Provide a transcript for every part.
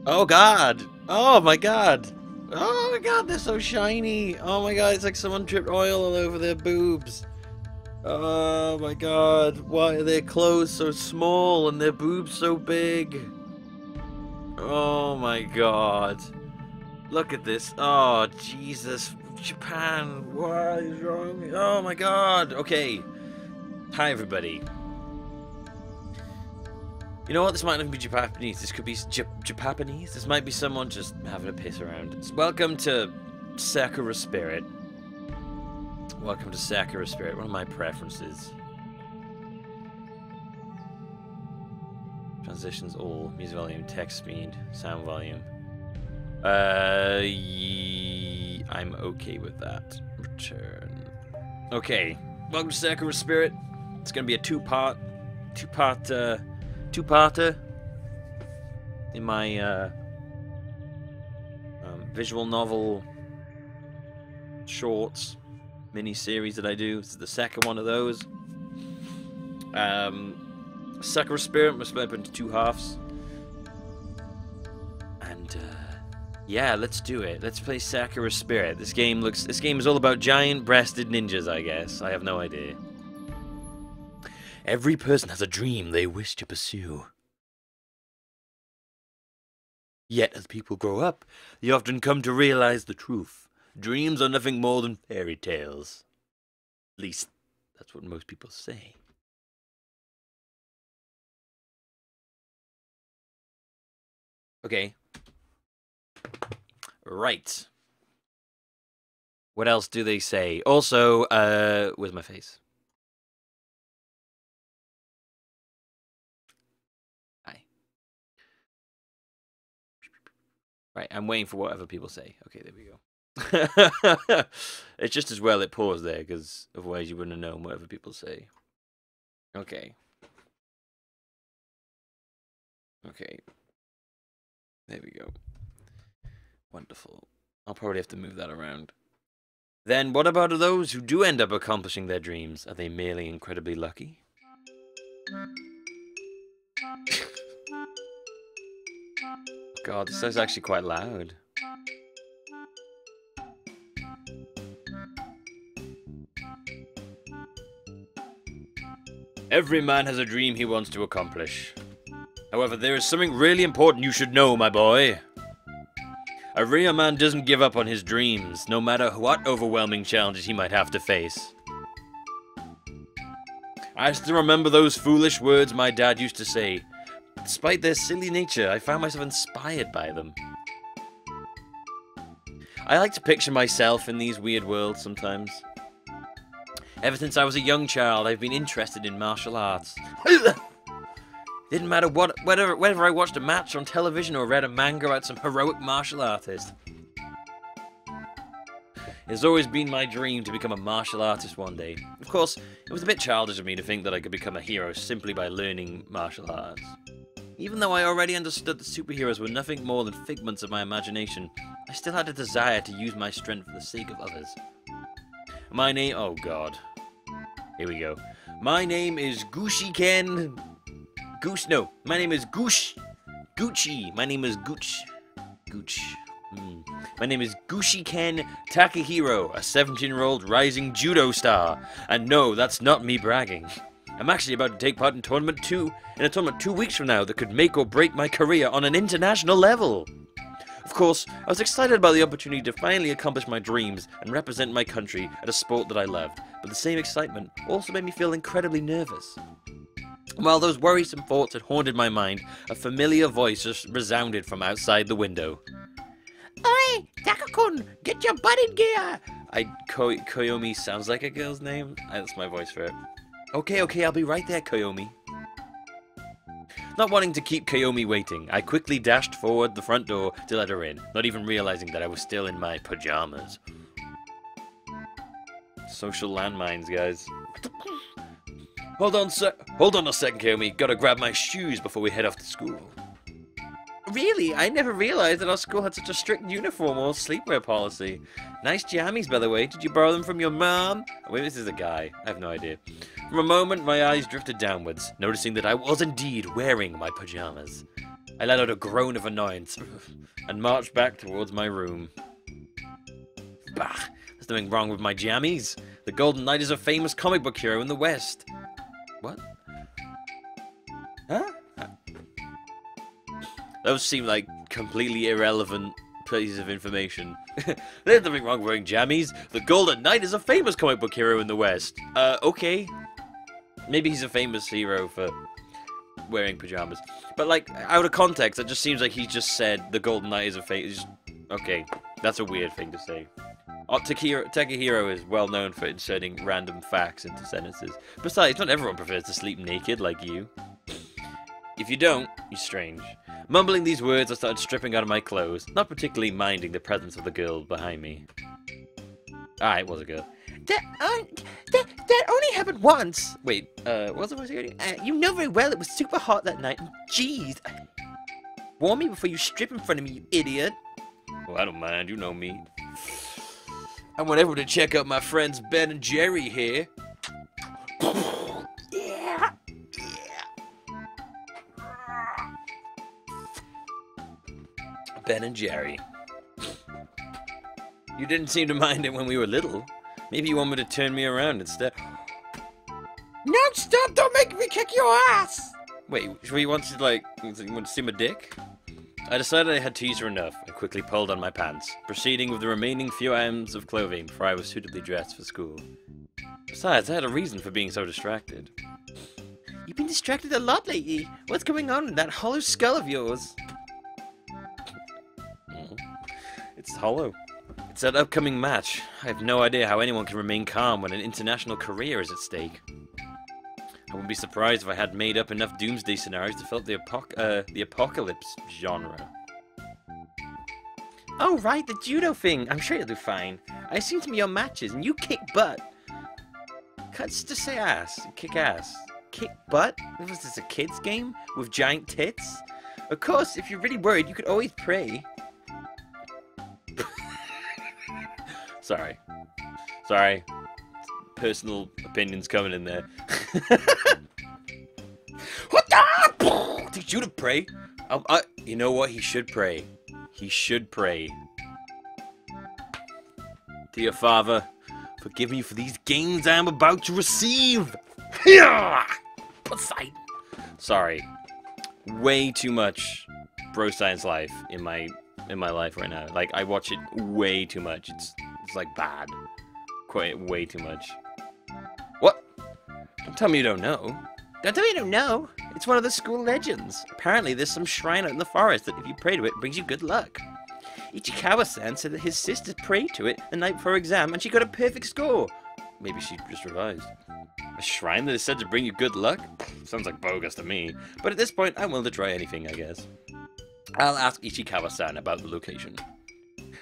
Oh god! Oh my god! Oh my god, they're so shiny! Oh my god, it's like someone dripped oil all over their boobs. Oh my god, why are their clothes so small and their boobs so big? Oh my god. Look at this. Oh, Jesus. Japan, what is wrong? Oh my god. Okay. Hi, everybody. You know what? This might not even be Japanese. This could be Japanese. This might be someone just having a piss around. Welcome to Sakura Spirit. Welcome to Sakura Spirit. One of my preferences. Transitions all. Music volume, text speed, sound volume. I'm okay with that. Return. Okay. Welcome to Sakura Spirit. It's gonna be a two-parter in my visual novel shorts mini-series that I do. This is the second one of those. Sakura Spirit was split up into two halves. And yeah, let's do it. Let's play Sakura Spirit. This game is all about giant-breasted ninjas, I guess. I have no idea. Every person has a dream they wish to pursue. Yet, as people grow up, they often come to realize the truth. Dreams are nothing more than fairy tales. At least, that's what most people say. Okay. Right. What else do they say? Also, where's my face? Hi. Right, I'm waiting for whatever people say. Okay, there we go. It's just as well it paused there, because otherwise you wouldn't have known whatever people say. Okay. Okay. There we go. Wonderful. I'll probably have to move that around. Then what about those who do end up accomplishing their dreams? Are they merely incredibly lucky? God, this is actually quite loud. Every man has a dream he wants to accomplish. However, there is something really important you should know, my boy. A real man doesn't give up on his dreams, no matter what overwhelming challenges he might have to face. I still remember those foolish words my dad used to say. Despite their silly nature, I found myself inspired by them. I like to picture myself in these weird worlds sometimes. Ever since I was a young child, I've been interested in martial arts. Didn't matter whether I watched a match on television or read a manga about some heroic martial artist. It's always been my dream to become a martial artist one day. Of course, it was a bit childish of me to think that I could become a hero simply by learning martial arts. Even though I already understood that superheroes were nothing more than figments of my imagination, I still had a desire to use my strength for the sake of others. My name... oh god. Here we go. My name is Gucci-ken... no, my name is Gucci. My name is Gooch. My name is Gucci-ken Takahiro, a 17-year-old rising judo star. And no, that's not me bragging. I'm actually about to take part in a tournament 2 weeks from now that could make or break my career on an international level. Of course, I was excited about the opportunity to finally accomplish my dreams and represent my country at a sport that I loved, but the same excitement also made me feel incredibly nervous. While those worrisome thoughts had haunted my mind, a familiar voice just resounded from outside the window. Oi, Taka-kun, get your butt in gear! Koyomi sounds like a girl's name. That's my voice for it. Okay, I'll be right there, Koyomi. Not wanting to keep Koyomi waiting, I quickly dashed forward the front door to let her in, not even realizing that I was still in my pajamas. Social landmines, guys. Hold on a second, Koyomi. Gotta grab my shoes before we head off to school. Really? I never realized that our school had such a strict uniform or sleepwear policy. Nice jammies, by the way. Did you borrow them from your mom? Oh, wait, this is a guy. I have no idea. For a moment, my eyes drifted downwards, noticing that I was indeed wearing my pajamas. I let out a groan of annoyance and marched back towards my room. Bah! There's nothing wrong with my jammies. The Golden Knight is a famous comic book hero in the West. What? Huh? Those seem like completely irrelevant pieces of information. There's nothing wrong with wearing jammies. The Golden Knight is a famous comic book hero in the West. Okay. Maybe he's a famous hero for wearing pajamas. But, like, out of context, it just seems like he just said the Golden Knight is a famous... Okay, that's a weird thing to say. Takahiro is well known for inserting random facts into sentences. Besides, not everyone prefers to sleep naked like you. If you don't, you're strange. Mumbling these words, I started stripping out of my clothes, not particularly minding the presence of the girl behind me. Ah, it was a girl. That only happened once. Wait, what was I supposed to do? You know very well it was super hot that night. Jeez. Warn me before you strip in front of me, you idiot. Well, I don't mind. You know me. I went over to check out my friends Ben and Jerry here. Yeah. Ben and Jerry. You didn't seem to mind it when we were little. Maybe you want me to turn me around instead. No, stop! Don't make me kick your ass! Wait, you want to see my dick? I decided I had teased her enough and quickly pulled on my pants, proceeding with the remaining few items of clothing before I was suitably dressed for school. Besides, I had a reason for being so distracted. You've been distracted a lot lately. What's going on in that hollow skull of yours? It's hollow. It's that upcoming match. I have no idea how anyone can remain calm when an international career is at stake. I wouldn't be surprised if I had made up enough doomsday scenarios to fill up the apocalypse genre. Oh right, the judo thing. I'm sure you'll do fine. I've seen some of your matches, and you kick butt. Just to say ass. Kick ass. Kick butt? Was this a kid's game? With giant tits? Of course, if you're really worried, you could always pray. Sorry. Personal opinions coming in there. What the? Teach you to pray? You know what? He should pray. He should pray. Dear Father, forgive me for these gains I am about to receive. Poseidon. Sorry. Way too much Bro Science Life in my life right now. Like, I watch it way too much. It's like bad. Way too much. What? Don't tell me you don't know. Don't tell me you don't know. It's one of the school legends. Apparently there's some shrine out in the forest that if you pray to it, brings you good luck. Ichikawa-san said that his sister prayed to it the night before her exam and she got a perfect score. Maybe she just revised. A shrine that is said to bring you good luck? Sounds like bogus to me. But at this point, I'm willing to try anything, I guess. I'll ask Ichikawa-san about the location.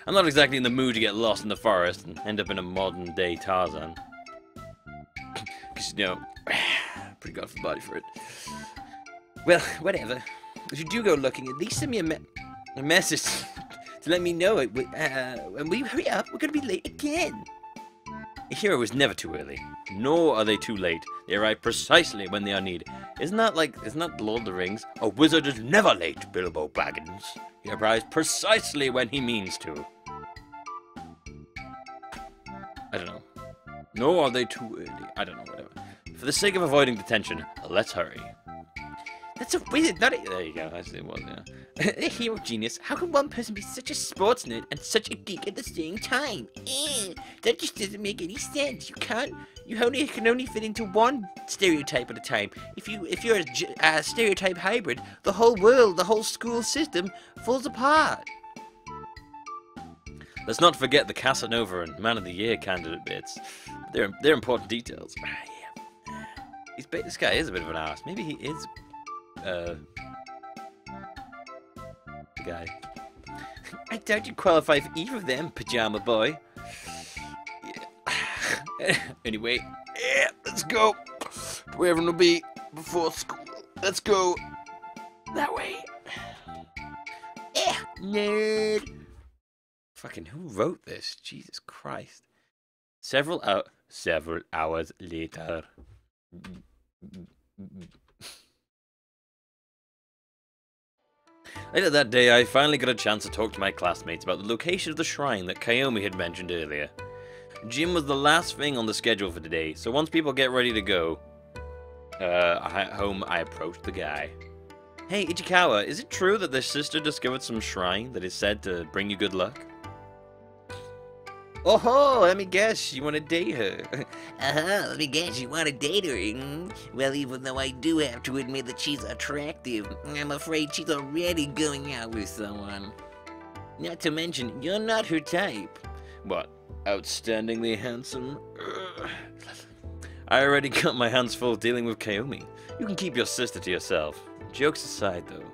I'm not exactly in the mood to get lost in the forest and end up in a modern-day Tarzan. Because, you know, pretty good for the body for it. Well, whatever. If you do go looking, at least send me a message to let me know it. When we hurry up, we're going to be late again. A hero is never too early, nor are they too late. They arrive precisely when they are needed. Isn't that Lord of the Rings? A wizard is never late, Bilbo Baggins. He arrives precisely when he means to. I don't know. Nor are they too early. I don't know, whatever. For the sake of avoiding detention, let's hurry. That's a wizard, not a... There you go, actually it was, yeah. A hero genius. How can one person be such a sports nerd and such a geek at the same time? That just doesn't make any sense. You can only fit into one stereotype at a time. If you're a stereotype hybrid, the whole world, the whole school system falls apart. Let's not forget the Casanova and Man of the Year candidate bits. They're important details. Yeah. This guy is a bit of an ass. Maybe he is the guy. I doubt you qualify for either of them, Pajama Boy. Yeah. Anyway, yeah, let's go. Wherever it'll be before school. Let's go that way. Yeah, nerd. Fucking who wrote this? Jesus Christ. Several hours later. Later that day, I finally got a chance to talk to my classmates about the location of the shrine that Kaomi had mentioned earlier. Gym was the last thing on the schedule for today, so once people get ready to go home, I approached the guy. Hey, Ichikawa, is it true that their sister discovered some shrine that is said to bring you good luck? Oh, let me guess, you want to date her. Let me guess, you want to date her, hmm? Well, even though I do have to admit that she's attractive, I'm afraid she's already going out with someone. Not to mention, you're not her type. What, outstandingly handsome? Ugh. I already got my hands full dealing with Kaomi. You can keep your sister to yourself. Jokes aside, though,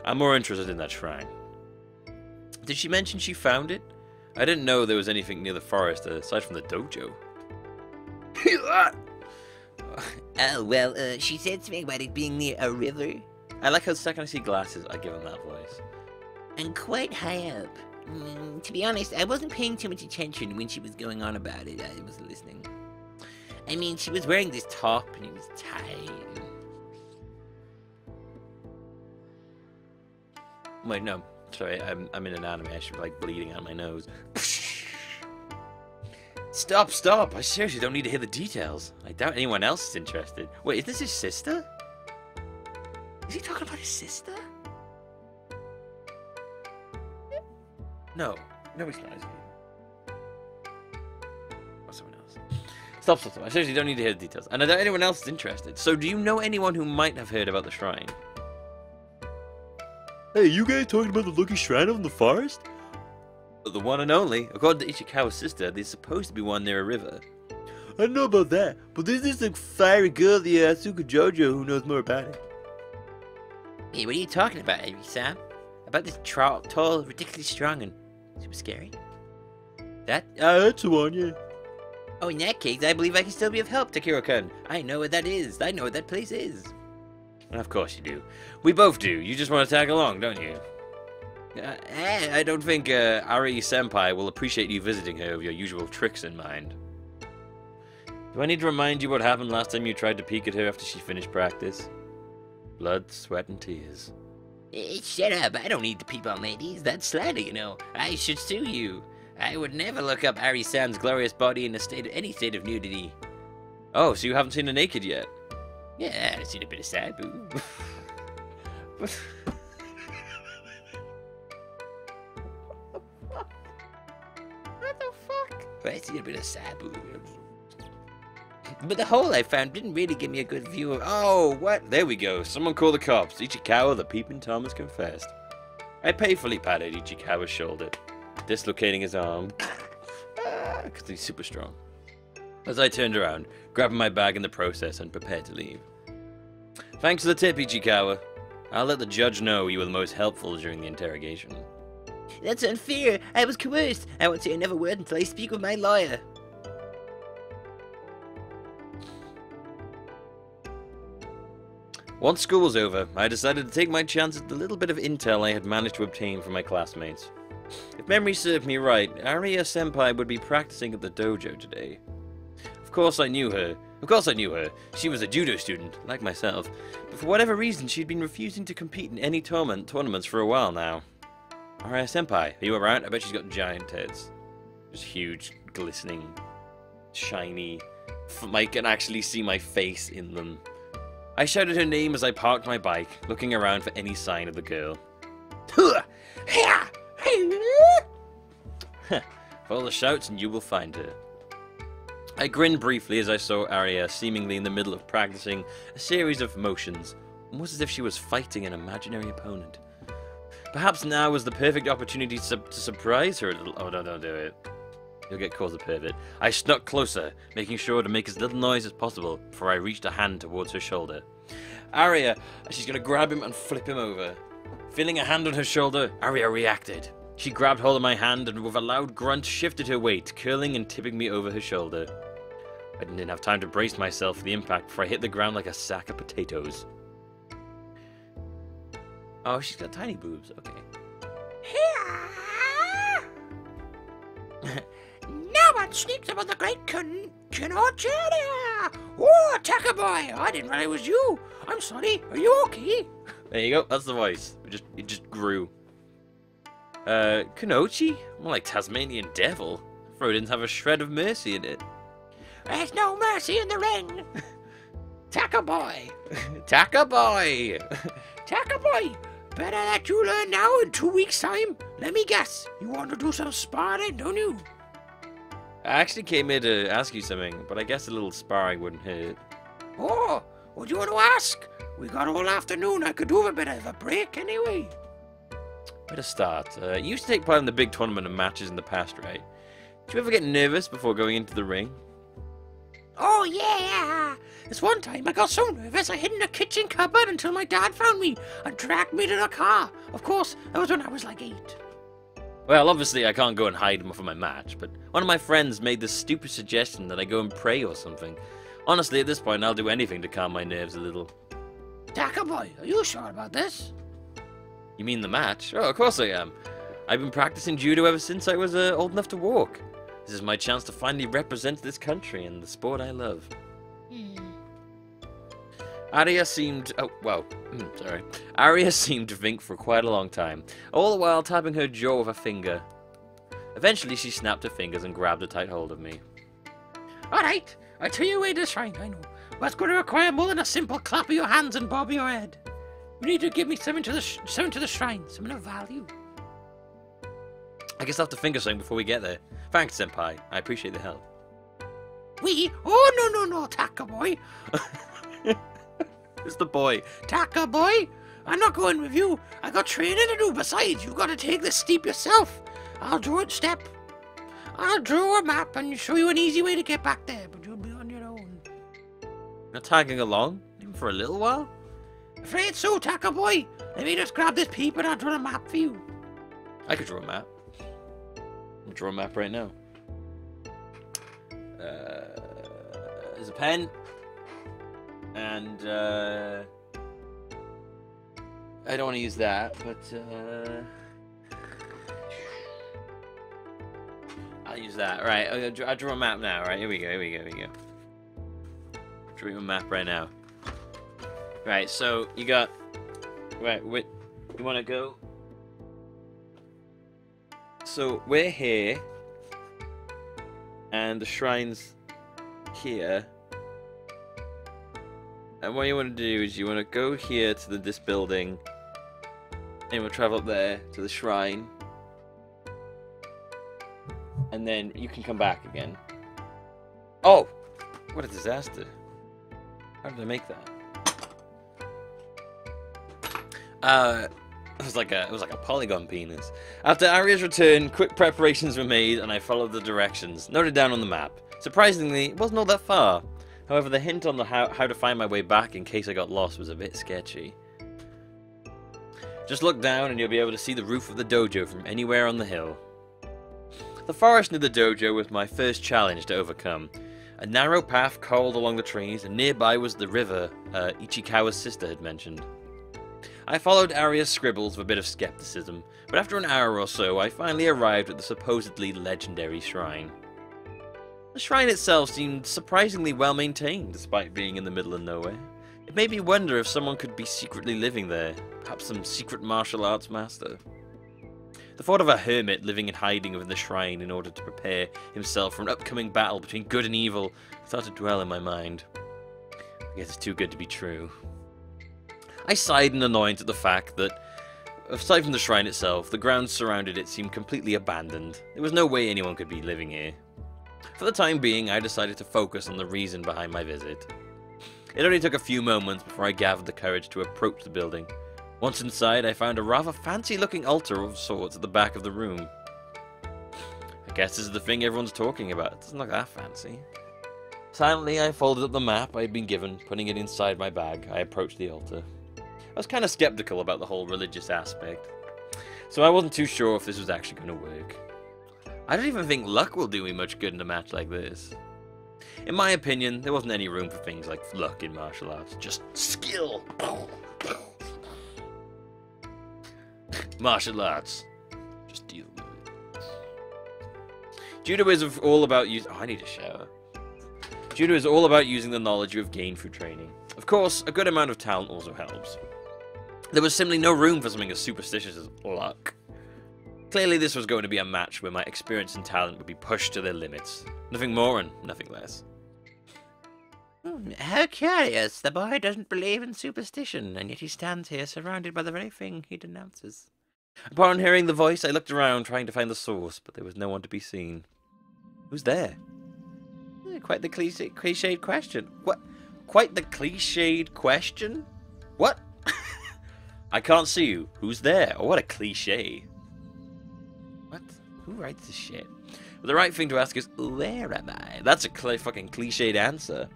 I'm more interested in that shrine. Did she mention she found it? I didn't know there was anything near the forest aside from the dojo. Oh, well, she said something about it being near a river. I like how the second I see glasses, I give him that voice. And quite high up. To be honest, I wasn't paying too much attention when she was going on about it. I wasn't listening. I mean, she was wearing this top and it was tight. Wait, no. Sorry, I'm in an anime. I should be, like, bleeding out my nose. Stop! I seriously don't need to hear the details. I doubt anyone else is interested. Wait, is this his sister? Is he talking about his sister? No, he's not, is he? Or someone else. Stop. I seriously don't need to hear the details. And I doubt anyone else is interested. So do you know anyone who might have heard about the shrine? Hey, you guys talking about the lucky shrine in the forest? The one and only. According to Ichikawa's sister, there's supposed to be one near a river. I don't know about that, but there's this like fiery girl at the Asuka Jojo who knows more about it. Hey, what are you talking about, Sam? About this tall, ridiculously strong, and super scary? That? That's the one, yeah. Oh, in that case, I believe I can still be of help, Takiro-kun. I know what that is. I know what that place is. Of course you do. We both do. You just want to tag along, don't you? I don't think Ari-senpai will appreciate you visiting her with your usual tricks in mind. Do I need to remind you what happened last time you tried to peek at her after she finished practice? Blood, sweat, and tears. Shut up. I don't need to peep on ladies. That's slander, you know. I should sue you. I would never look up Ari-san's glorious body in any state of nudity. Oh, so you haven't seen her naked yet? Yeah, I've seen a bit of sad boob. What the fuck? I see a bit of sad boob. But the hole I found didn't really give me a good view of... Oh, what? There we go. Someone call the cops. Ichikawa, the peeping Tom, has confessed. I playfully patted Ichikawa's shoulder, dislocating his arm. Because he's super strong. As I turned around, grabbing my bag in the process and prepared to leave. Thanks for the tip, Ichikawa. I'll let the judge know you were the most helpful during the interrogation. That's unfair. I was coerced. I won't say another word until I speak with my lawyer. Once school was over, I decided to take my chance at the little bit of intel I had managed to obtain from my classmates. If memory served me right, Aria-senpai would be practicing at the dojo today. Of course I knew her. She was a judo student, like myself, but for whatever reason she'd been refusing to compete in any tournaments for a while now. Aria-senpai, are you around? I bet she's got giant tits. Just huge, glistening, shiny. I can actually see my face in them. I shouted her name as I parked my bike, looking around for any sign of the girl. Follow the shouts and you will find her. I grinned briefly as I saw Aria seemingly in the middle of practicing a series of motions, almost as if she was fighting an imaginary opponent. Perhaps now was the perfect opportunity to surprise her a little. Oh, no, don't do it. You'll get called a pervert. I snuck closer, making sure to make as little noise as possible before I reached a hand towards her shoulder. Aria, she's gonna grab him and flip him over. Feeling a hand on her shoulder, Aria reacted. She grabbed hold of my hand and with a loud grunt shifted her weight, curling and tipping me over her shoulder. I didn't have time to brace myself for the impact before I hit the ground like a sack of potatoes. Oh, she's got tiny boobs, okay. No one sneaks up on the great Kinochania! Oh, attacker boy! I didn't realize it was you! I'm sorry, are you okay? There you go, that's the voice. It just grew. Kunoichi? More like Tasmanian devil. Throw didn't have a shred of mercy in it. There's no mercy in the ring. Taka boy. Taka boy! Taka boy. Better that you learn now in 2 weeks' time. Let me guess. You want to do some sparring, don't you? I actually came here to ask you something, but I guess a little sparring wouldn't hurt. Oh, what do you want to ask? We got all afternoon. I could do a bit of a break anyway. Where to start? You used to take part in the big tournament and matches in the past, right? Did you ever get nervous before going into the ring? Oh, yeah. This one time I got so nervous I hid in a kitchen cupboard until my dad found me and dragged me to the car. Of course, that was when I was like 8. Well, obviously I can't go and hide before my match, but one of my friends made the stupid suggestion that I go and pray or something. Honestly, at this point, I'll do anything to calm my nerves a little. Taka boy, are you sure about this? You mean the match? Oh, of course I am. I've been practicing judo ever since I was old enough to walk. This is my chance to finally represent this country and the sport I love. Arya seemed to think for quite a long time, all the while tapping her jaw with a finger. Eventually, she snapped her fingers and grabbed a tight hold of me. Alright, I'll tell you where to shrine, I know. But it's going to require more than a simple clap of your hands and bob of your head. You need to give me something to the shrine, something of value. I guess I'll have to finger something before we get there. Thanks, Senpai. I appreciate the help. We? Oh, no, Taka boy. It's the boy. Taka boy, I'm not going with you. I got training to do. Besides, you've got to take the steep yourself. I'll draw it step. I'll draw a map and show you an easy way to get back there, but you'll be on your own. Not tagging along? Even for a little while? Afraid so, Taka boy. Let me just grab this peep and I'll draw a map for you. I could draw a map. I'll draw a map right now. There's a pen. And, I don't want to use that, but, I'll use that. Right, I'll draw a map now, right? Here we go. Drawing a map right now. Right, so, you got... Right, wait, you want to go? So, we're here. And the shrine's here. And what you want to do is you want to go here to this building, and we'll travel up there to the shrine, and then you can come back again. Oh, what a disaster! How did I make that? It was like a polygon penis. After Arya's return, quick preparations were made, and I followed the directions noted down on the map. Surprisingly, it wasn't all that far. However, the hint on how to find my way back in case I got lost was a bit sketchy. Just look down and you'll be able to see the roof of the dojo from anywhere on the hill. The forest near the dojo was my first challenge to overcome. A narrow path curled along the trees, and nearby was the river Ichikawa's sister had mentioned. I followed Arya's scribbles with a bit of skepticism, but after an hour or so I finally arrived at the supposedly legendary shrine. The shrine itself seemed surprisingly well maintained, despite being in the middle of nowhere. It made me wonder if someone could be secretly living there, perhaps some secret martial arts master. The thought of a hermit living in hiding within the shrine in order to prepare himself for an upcoming battle between good and evil started to dwell in my mind. I guess it's too good to be true. I sighed in annoyance at the fact that, aside from the shrine itself, the grounds surrounding it seemed completely abandoned. There was no way anyone could be living here. For the time being, I decided to focus on the reason behind my visit. It only took a few moments before I gathered the courage to approach the building. Once inside, I found a rather fancy-looking altar of sorts at the back of the room. I guess this is the thing everyone's talking about. It doesn't look that fancy. Silently, I folded up the map I had been given, putting it inside my bag. I approached the altar. I was kind of skeptical about the whole religious aspect, so I wasn't too sure if this was actually going to work. I don't even think luck will do me much good in a match like this. In my opinion, there wasn't any room for things like luck in martial arts, just skill. Martial arts. Just deal with it. Judo is all about using... Oh, I need a shower. Judo is all about using the knowledge you have gained through training. Of course, a good amount of talent also helps. There was simply no room for something as superstitious as luck. Clearly this was going to be a match where my experience and talent would be pushed to their limits. Nothing more and nothing less. How curious. The boy doesn't believe in superstition, and yet he stands here surrounded by the very thing he denounces. Upon hearing the voice, I looked around trying to find the source, but there was no one to be seen. Who's there? Quite the cliched question. What? Quite the cliched question? What? I can't see you. Who's there? Oh, what a cliche. What? Who writes this shit? But the right thing to ask is, where am I? That's a fucking cliched answer.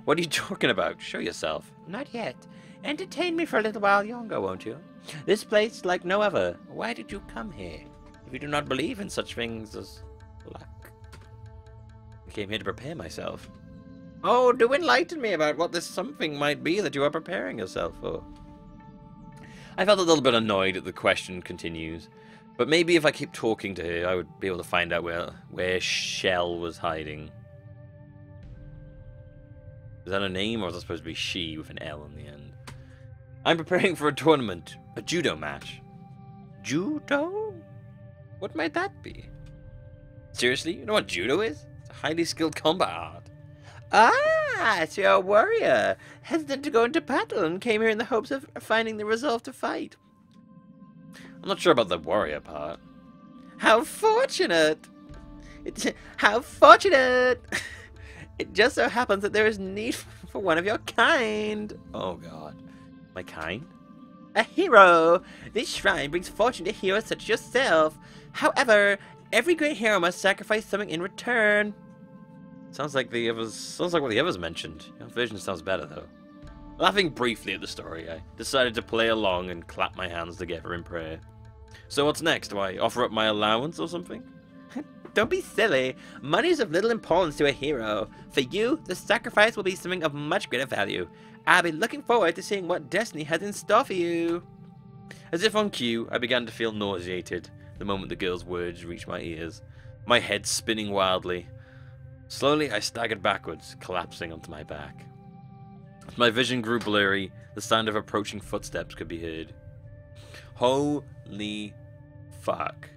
What are you talking about? Show yourself. Not yet. Entertain me for a little while longer, won't you? This place like no other. Why did you come here? If you do not believe in such things as luck. I came here to prepare myself. Oh, do enlighten me about what this something might be that you are preparing yourself for. I felt a little bit annoyed that the question continues. But maybe if I keep talking to her, I would be able to find out where Shell was hiding. Is that a name, or is that supposed to be she with an L in the end? I'm preparing for a tournament. A judo match. Judo? What might that be? Seriously? You know what judo is? It's a highly skilled combat art. Ah, so you're a warrior. Hesitant to go into battle and came here in the hopes of finding the resolve to fight. I'm not sure about the warrior part. How fortunate! How fortunate! It just so happens that there is need for one of your kind. Oh god. My kind? A hero! This shrine brings fortune to heroes such as yourself. However, every great hero must sacrifice something in return. Sounds like what the others mentioned. Your version sounds better though. Laughing briefly at the story, I decided to play along and clap my hands together in prayer. So what's next? Do I offer up my allowance or something? Don't be silly. Money is of little importance to a hero. For you, the sacrifice will be something of much greater value. I'll be looking forward to seeing what destiny has in store for you. As if on cue, I began to feel nauseated the moment the girl's words reached my ears, my head spinning wildly. Slowly, I staggered backwards, collapsing onto my back. As my vision grew blurry, the sound of approaching footsteps could be heard. Holy fuck.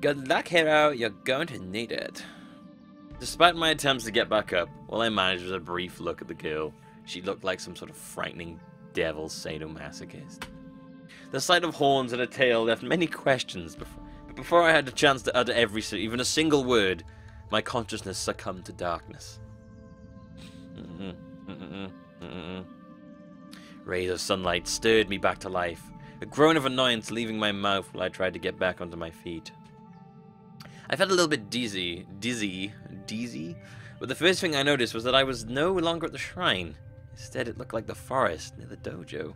Good luck, hero. You're going to need it. Despite my attempts to get back up, all I managed was a brief look at the girl. She looked like some sort of frightening devil sadomasochist. The sight of horns and a tail left many questions, but before I had a chance to utter even a single word, my consciousness succumbed to darkness. Rays of sunlight stirred me back to life, a groan of annoyance leaving my mouth while I tried to get back onto my feet. I felt a little bit dizzy, but the first thing I noticed was that I was no longer at the shrine. Instead, it looked like the forest near the dojo.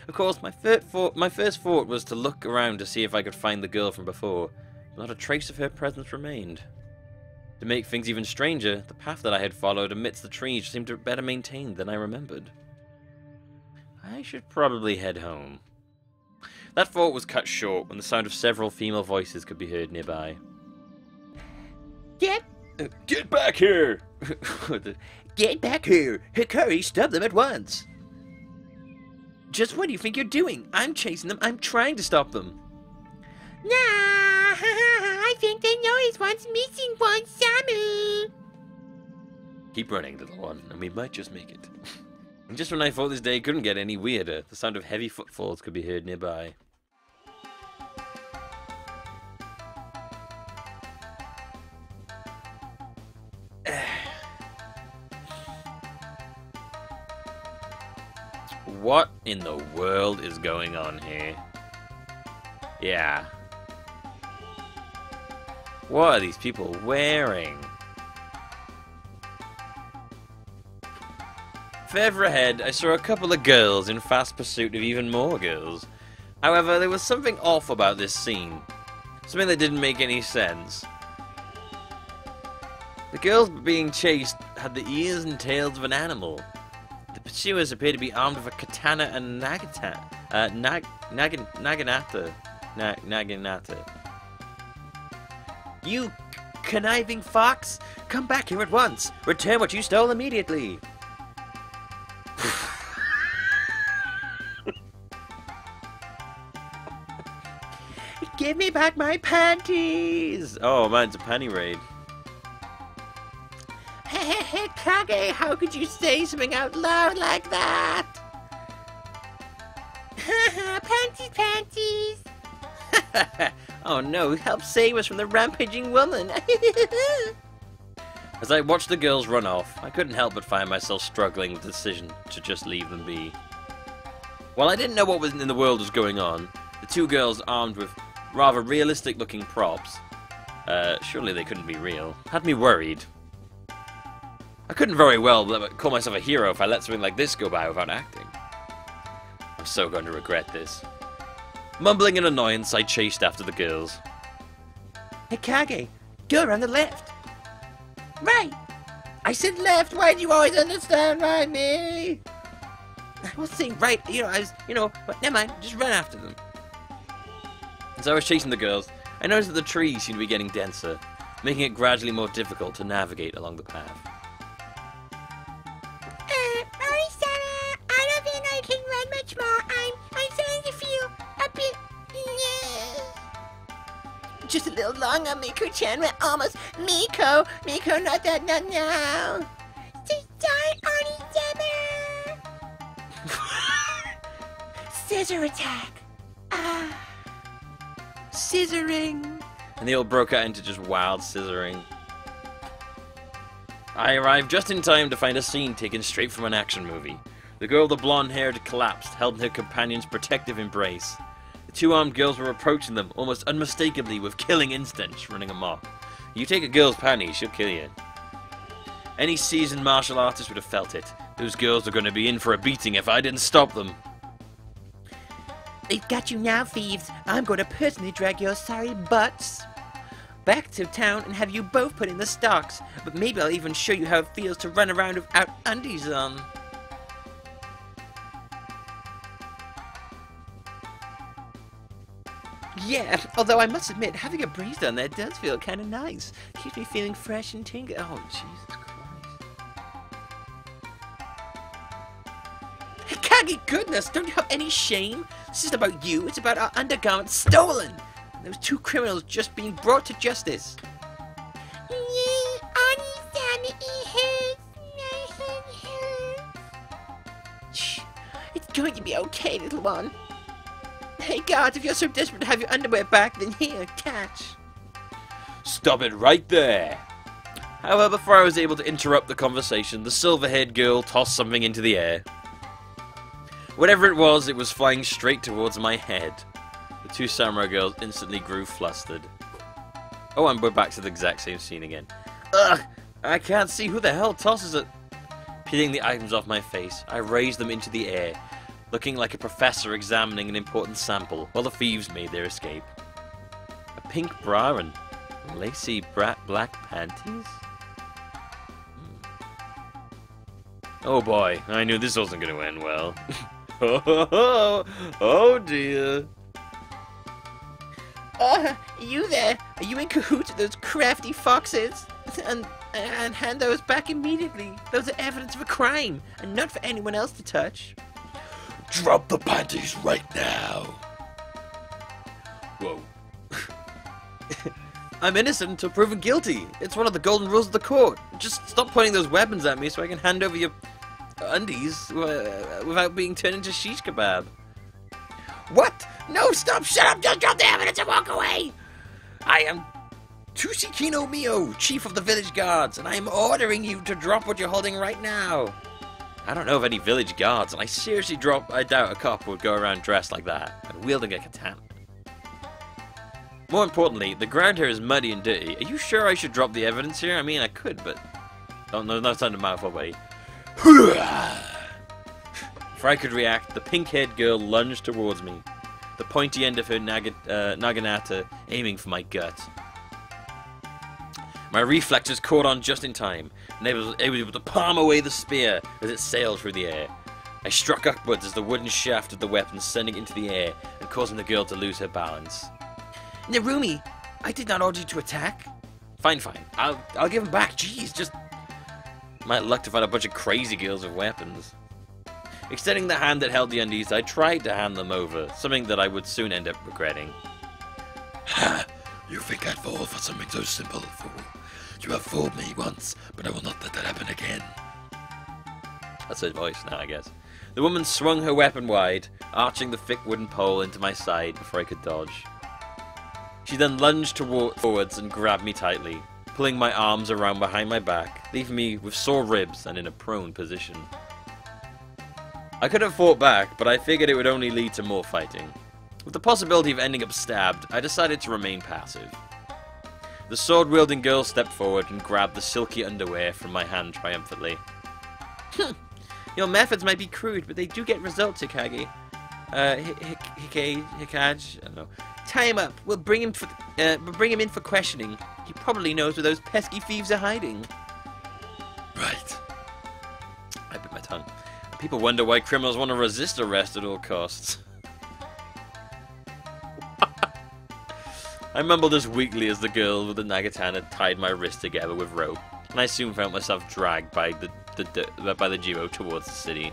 Of course, my first thought was to look around to see if I could find the girl from before, but not a trace of her presence remained. To make things even stranger, the path that I had followed amidst the trees seemed to be better maintained than I remembered. I should probably head home. That thought was cut short when the sound of several female voices could be heard nearby. Get back here! Get back here! Hikari, stop them at once! Just what do you think you're doing? I'm chasing them. I'm trying to stop them. Nah, I think they know he's one's missing one, Samu. Keep running, little one, and we might just make it. And just when I thought this day couldn't get any weirder, the sound of heavy footfalls could be heard nearby. What in the world is going on here? Yeah. What are these people wearing? Further ahead, I saw a couple of girls in fast pursuit of even more girls. However, there was something off about this scene. Something that didn't make any sense. The girls being chased had the ears and tails of an animal. The pursuers appear to be armed with a katana and naginata. You conniving fox! Come back here at once! Return what you stole immediately! Give me back my panties! Oh man, it's a panty raid. Hey, Kage, how could you say something out loud like that? Panties! Oh no, help save us from the rampaging woman! As I watched the girls run off, I couldn't help but find myself struggling with the decision to just leave them be. While I didn't know what in the world was going on, the two girls armed with rather realistic looking props, surely they couldn't be real, had me worried. I couldn't very well call myself a hero if I let something like this go by without acting. I'm so going to regret this. Mumbling in annoyance, I chased after the girls. Hey Kage, go around the left. Right! I said left, why do you always understand right me? I was saying right, but never mind, just run after them. As I was chasing the girls, I noticed that the trees seemed to be getting denser, making it gradually more difficult to navigate along the path. I don't think I can run much more. I'm starting to feel a bit... Just a little longer, Miko-chan. We're almost... Miko, not that, not now. Start on each other. Scissor attack. Scissoring. And they all broke out into just wild scissoring. I arrived just in time to find a scene taken straight from an action movie. The girl with the blonde hair had collapsed, held in her companion's protective embrace. The two armed girls were approaching them, almost unmistakably with killing instincts running amok. You take a girl's panties, she'll kill you. Any seasoned martial artist would have felt it. Those girls are going to be in for a beating if I didn't stop them. They've got you now, thieves. I'm going to personally drag your sorry butts back to town and have you both put in the stocks. But maybe I'll even show you how it feels to run around without undies on. Yeah, although I must admit, having a breeze down there does feel kind of nice. Keeps me feeling fresh and tingly. Oh, Jesus Christ. Kage, goodness, don't you have any shame? This isn't about you, it's about our undergarments stolen. And those two criminals just being brought to justice. Shh, it's going to be okay, little one. Hey guards, if you're so desperate to have your underwear back, then here, catch. Stop it right there! However, before I was able to interrupt the conversation, the silver-haired girl tossed something into the air. Whatever it was flying straight towards my head. The two samurai girls instantly grew flustered. Oh, and we're back to the exact same scene again. Ugh! I can't see who the hell tosses it. Peeling the items off my face, I raised them into the air, looking like a professor examining an important sample, while the thieves made their escape. A pink bra and lacy black panties? Oh boy, I knew this wasn't going to end well. Oh dear. You there? Are you in cahoots with those crafty foxes? And hand those back immediately. Those are evidence of a crime, and not for anyone else to touch. Drop the panties right now. Whoa. I'm innocent until proven guilty. It's one of the golden rules of the court. Just stop pointing those weapons at me so I can hand over your undies without being turned into shish kebab. What? No, stop! Shut up! Just drop the evidence and walk away! I am Tushikino Mio, chief of the village guards, and I am ordering you to drop what you're holding right now. I don't know of any village guards, and I seriously I doubt a cop would go around dressed like that, and wielding a katana. More importantly, the ground here is muddy and dirty. Are you sure I should drop the evidence here? I mean, I could, but... Oh, no, not sound a mouthful, buddy. Before I could react, the pink-haired girl lunged towards me, the pointy end of her naginata aiming for my gut. My reflexes caught on just in time, and I was able to palm away the spear as it sailed through the air. I struck upwards as the wooden shaft of the weapon sending it into the air and causing the girl to lose her balance. Narumi, I did not order you to attack. Fine. I'll give him back. Jeez, just... might luck to find a bunch of crazy girls with weapons. Extending the hand that held the undies, I tried to hand them over, something that I would soon end up regretting. Ha! You think I'd fall for something so simple, fool? You have fooled me once, but I will not let that happen again. That's her voice now, I guess. The woman swung her weapon wide, arching the thick wooden pole into my side before I could dodge. She then lunged forwards and grabbed me tightly, pulling my arms around behind my back, leaving me with sore ribs and in a prone position. I could have fought back, but I figured it would only lead to more fighting. With the possibility of ending up stabbed, I decided to remain passive. The sword-wielding girl stepped forward and grabbed the silky underwear from my hand triumphantly. Your methods might be crude, but they do get results, Hikage. Hikage, I don't know. Tie him up. We'll bring him in for questioning. He probably knows where those pesky thieves are hiding. Right. I bit my tongue. People wonder why criminals want to resist arrest at all costs. I mumbled as weakly as the girl with the nagatana tied my wrist together with rope, and I soon found myself dragged by the duo towards the city.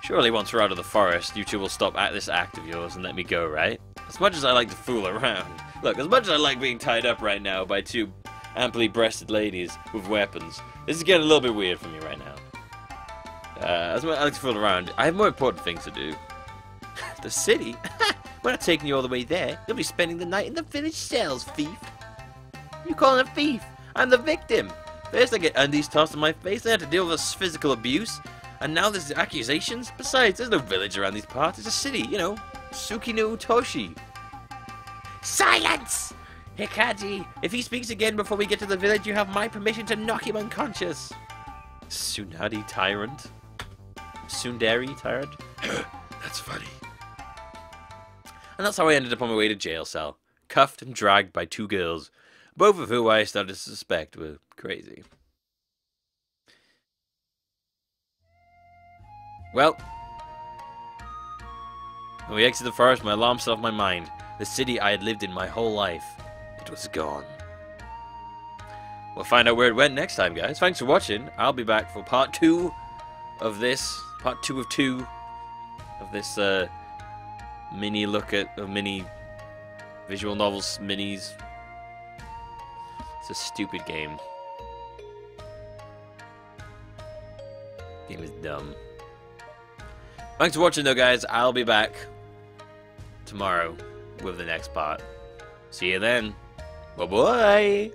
Surely once we're out of the forest, you two will stop at this act of yours and let me go, right? As much as I like to fool around. Look, as much as I like being tied up right now by two amply breasted ladies with weapons, this is getting a little bit weird for me right now. As much as I like to fool around, I have more important things to do. The city? We're not taking you all the way there. You'll be spending the night in the village cells, thief. You calling a thief? I'm the victim. First I get undies tossed in my face, then I have to deal with physical abuse. And now there's accusations? Besides, there's no village around these parts. It's a city, you know. Tsukino Toshi. Silence! Hikage, if he speaks again before we get to the village, you have my permission to knock him unconscious. Tsunade tyrant? Tsundere tyrant? That's funny. And that's how I ended up on my way to jail cell, cuffed and dragged by two girls, both of who I started to suspect were crazy. Well, when we exited the forest, my alarm set off my mind. The city I had lived in my whole life, it was gone. We'll find out where it went next time, guys. Thanks for watching. I'll be back for part 2 of this. Part 2 of 2 of this mini visual novels minis. It's a stupid game. Game is dumb. Thanks for watching though, guys. I'll be back tomorrow with the next part. See you then. Bye-bye.